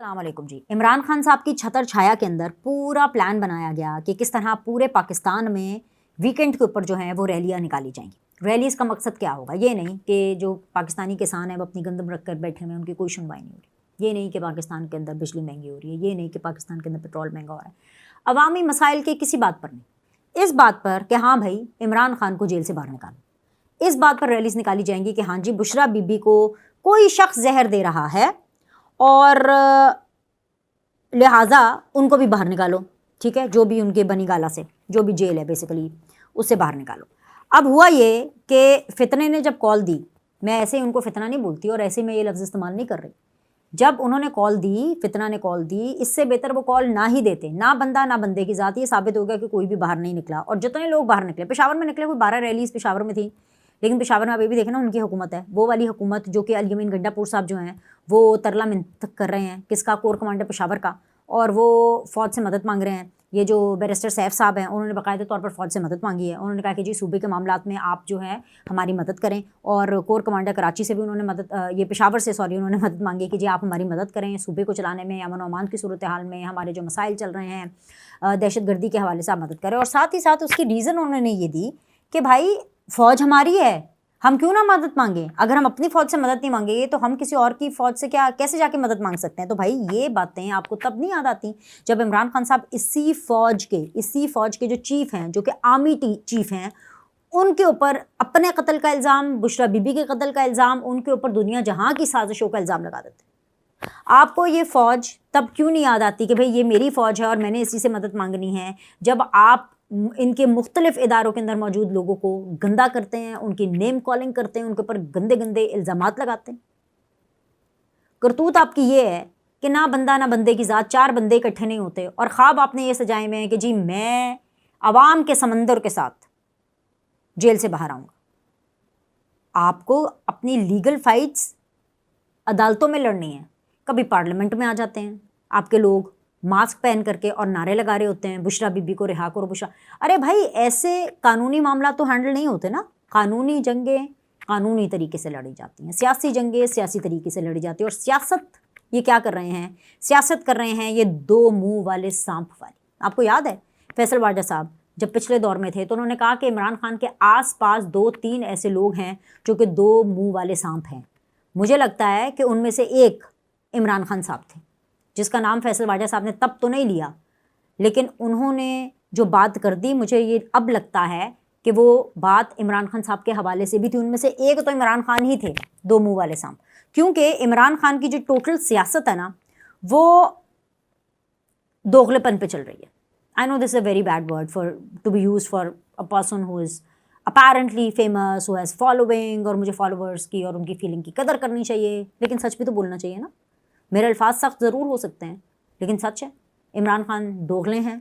السلام علیکم جی۔ عمران خان صاحب کی چھتر چھایا کے اندر پورا پلان بنایا گیا کہ کس طرح پورے پاکستان میں ویکینڈ کے اوپر جو ہیں وہ ریلیاں نکالی جائیں گی۔ ریلیز کا مقصد کیا ہوگا؟ یہ نہیں کہ جو پاکستانی کسان ہیں وہ اپنی گندم رکھ کر بیٹھے ہوئے ہیں، ان کی کوئی سنوائی نہیں ہو رہی، یہ نہیں کہ پاکستان کے اندر بجلی مہنگی ہو رہی ہے، یہ نہیں کہ پاکستان کے اندر پیٹرول مہنگا ہو رہا ہے، عوامی مسائل کے کسی بات پر نہیں، اس بات پر کہ ہاں بھائی عمران خان کو جیل سے باہر نکالو، اس بات پر ریلیز نکالی جائیں گی کہ ہاں جی بشرا بی بی کو کوئی شخص زہر دے رہا ہے اور لہٰذا ان کو بھی باہر نکالو، ٹھیک ہے، جو بھی ان کے بنی گالا سے جو بھی جیل ہے بیسیکلی اس سے باہر نکالو۔ اب ہوا یہ کہ فتنے نے جب کال دی، میں ایسے ان کو فتنہ نہیں بولتی اور ایسے میں یہ لفظ استعمال نہیں کر رہی، جب انہوں نے کال دی، فتنہ نے کال دی، اس سے بہتر وہ کال نہ ہی دیتے، نہ بندہ نہ بندے کی ذات، یہ ثابت ہو گیا کہ کوئی بھی باہر نہیں نکلا، اور جتنے لوگ باہر نکلے، پشاور میں نکلے ہوئے 12 ریلیز پشاور میں تھیں، لیکن پشاور میں ابھی بھی دیکھیں نا ان کی حکومت ہے، وہ والی حکومت جو کہ الیمین گنڈا پور صاحب جو ہیں وہ ترلا منتخب کر رہے ہیں، کس کا؟ کور کمانڈر پشاور کا، اور وہ فوج سے مدد مانگ رہے ہیں۔ یہ جو بیرسٹر سیف صاحب ہیں انہوں نے باقاعدہ طور پر فوج سے مدد مانگی ہے، انہوں نے کہا کہ جی صوبے کے معاملات میں آپ جو ہے ہماری مدد کریں، اور کور کمانڈر کراچی سے بھی انہوں نے مدد، یہ پشاور سے انہوں نے مدد مانگی کہ جی آپ ہماری مدد کریں صوبے کو چلانے میں، امن و امان کی صورتحال میں، ہمارے جو مسائل چل رہے ہیں دہشت گردی کے حوالے سے آپ مدد کریں، اور ساتھ ہی ساتھ اس کی ریزن انہوں نے یہ دی کہ بھائی فوج ہماری ہے، ہم کیوں نہ مدد مانگیں؟ اگر ہم اپنی فوج سے مدد نہیں مانگیں گے تو ہم کسی اور کی فوج سے کیسے جا کے مدد مانگ سکتے ہیں؟ تو بھائی یہ باتیں آپ کو تب نہیں یاد آتی جب عمران خان صاحب اسی فوج کے جو چیف ہیں، جو کہ آرمی چیف ہیں، ان کے اوپر اپنے قتل کا الزام، بشرا بی بی کے قتل کا الزام، ان کے اوپر دنیا جہاں کی سازشوں کا الزام لگا دیتے۔ آپ کو یہ فوج تب کیوں نہیں یاد آتی کہ بھئی یہ میری فوج ہے اور میں نے اسی سے مدد مانگنی ہے، جب آپ ان کے مختلف اداروں کے اندر موجود لوگوں کو گندا کرتے ہیں، ان کی نیم کالنگ کرتے ہیں، ان کے اوپر گندے گندے الزامات لگاتے ہیں؟ کرتوت آپ کی یہ ہے کہ نہ بندہ نہ بندے کی ذات، 4 بندے اکٹھے نہیں ہوتے، اور خواب آپ نے یہ سجائے میں ہیں کہ جی میں عوام کے سمندر کے ساتھ جیل سے باہر آؤں گا۔ آپ کو اپنی لیگل فائٹس عدالتوں میں لڑنی ہے، کبھی پارلیمنٹ میں آ جاتے ہیں آپ کے لوگ ماسک پہن کر کے اور نعرے لگا رہے ہوتے ہیں بشرا بی بی کو رہا کرو بشرا۔ ارے بھائی ایسے قانونی معاملات تو ہینڈل نہیں ہوتے نا، قانونی جنگیں قانونی طریقے سے لڑی جاتی ہیں، سیاسی جنگیں سیاسی طریقے سے لڑی جاتی ہیں، اور سیاست یہ کیا کر رہے ہیں؟ سیاست کر رہے ہیں یہ 2 منہ والے سانپ والی۔ آپ کو یاد ہے فیصل واجہ صاحب جب پچھلے دور میں تھے تو انہوں نے کہا کہ عمران خان کے آس پاس 2-3 ایسے لوگ ہیں جو کہ 2 منہ والے سانپ ہیں۔ مجھے لگتا ہے کہ ان میں سے ایک عمران خان صاحب تھے، جس کا نام فیصل واجہ صاحب نے تب تو نہیں لیا، لیکن انہوں نے جو بات کر دی، مجھے یہ اب لگتا ہے کہ وہ بات عمران خان صاحب کے حوالے سے بھی تھی، ان میں سے ایک تو عمران خان ہی تھے 2 منہ والے سانپ، کیونکہ عمران خان کی جو ٹوٹل سیاست ہے نا وہ دوغلے پن پہ چل رہی ہے۔ I know this a very bad word to be used for a person who is apparently famous, who has following, اور مجھے فالوورس کی اور ان کی فیلنگ کی قدر کرنی چاہیے، لیکن سچ بھی تو بولنا چاہیے نا۔ میرے الفاظ سخت ضرور ہو سکتے ہیں لیکن سچ ہے، عمران خان دوغلے ہیں،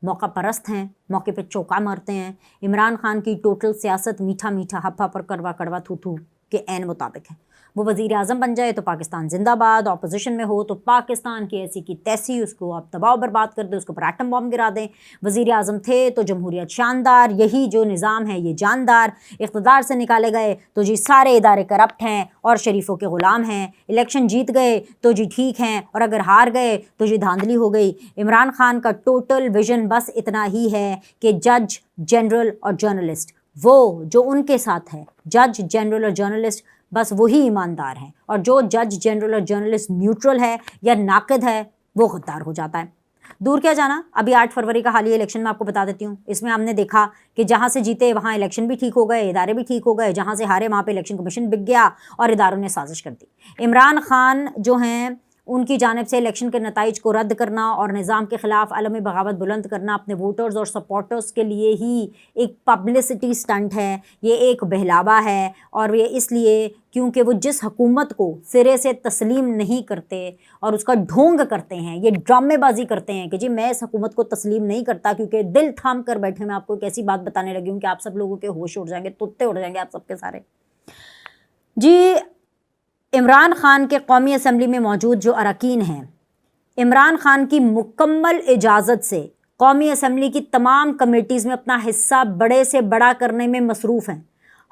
موقع پرست ہیں، موقع پہ چوکا مارتے ہیں۔ عمران خان کی ٹوٹل سیاست میٹھا میٹھا ہپا پر کڑوا کڑوا تھو تھو کے عین مطابق ہے۔ وہ وزیر اعظم بن جائے تو پاکستان زندہ باد، اپوزیشن میں ہو تو پاکستان کی ایسی کی تیسی، اس کو آپ تباہ و برباد کر دیں، اس کو پر ایٹم بم گرا دیں۔ وزیر اعظم تھے تو جمہوریت شاندار، یہی جو نظام ہے یہ جاندار، اقتدار سے نکالے گئے تو جی سارے ادارے کرپٹ ہیں اور شریفوں کے غلام ہیں، الیکشن جیت گئے تو جی ٹھیک ہیں، اور اگر ہار گئے تو جی دھاندلی ہو گئی۔ عمران خان کا ٹوٹل ویژن بس اتنا ہی ہے کہ جج، جنرل اور جرنلسٹ، وہ جو ان کے ساتھ ہے جج، جنرل اور جرنلسٹ، بس وہی ایماندار ہیں، اور جو جج، جنرل اور جرنلسٹ نیوٹرل ہے یا ناقد ہے وہ غدار ہو جاتا ہے۔ دور کیا جانا، ابھی 8 فروری کا حالیہ الیکشن میں آپ کو بتا دیتی ہوں، اس میں ہم نے دیکھا کہ جہاں سے جیتے وہاں الیکشن بھی ٹھیک ہو گئے، ادارے بھی ٹھیک ہو گئے، جہاں سے ہارے وہاں پہ الیکشن کمیشن بک گیا اور اداروں نے سازش کر دی۔ عمران خان جو ہیں ان کی جانب سے الیکشن کے نتائج کو رد کرنا اور نظام کے خلاف علم بغاوت بلند کرنا اپنے ووٹرز اور سپورٹرز کے لیے ہی ایک پبلسٹی سٹنٹ ہے، یہ ایک بہلاوا ہے، اور یہ اس لیے کیونکہ وہ جس حکومت کو سرے سے تسلیم نہیں کرتے اور اس کا ڈھونگ کرتے ہیں، یہ ڈرامے بازی کرتے ہیں کہ جی میں اس حکومت کو تسلیم نہیں کرتا کیونکہ دل تھام کر بیٹھے، میں آپ کو ایک ایسی بات بتانے لگی ہوں کہ آپ سب لوگوں کے ہوش اڑ جائیں گے، طوطے اڑ جائیں گے آپ سب کے سارے۔ جی عمران خان کے قومی اسمبلی میں موجود جو اراکین ہیں، عمران خان کی مکمل اجازت سے قومی اسمبلی کی تمام کمیٹیز میں اپنا حصہ بڑے سے بڑا کرنے میں مصروف ہیں۔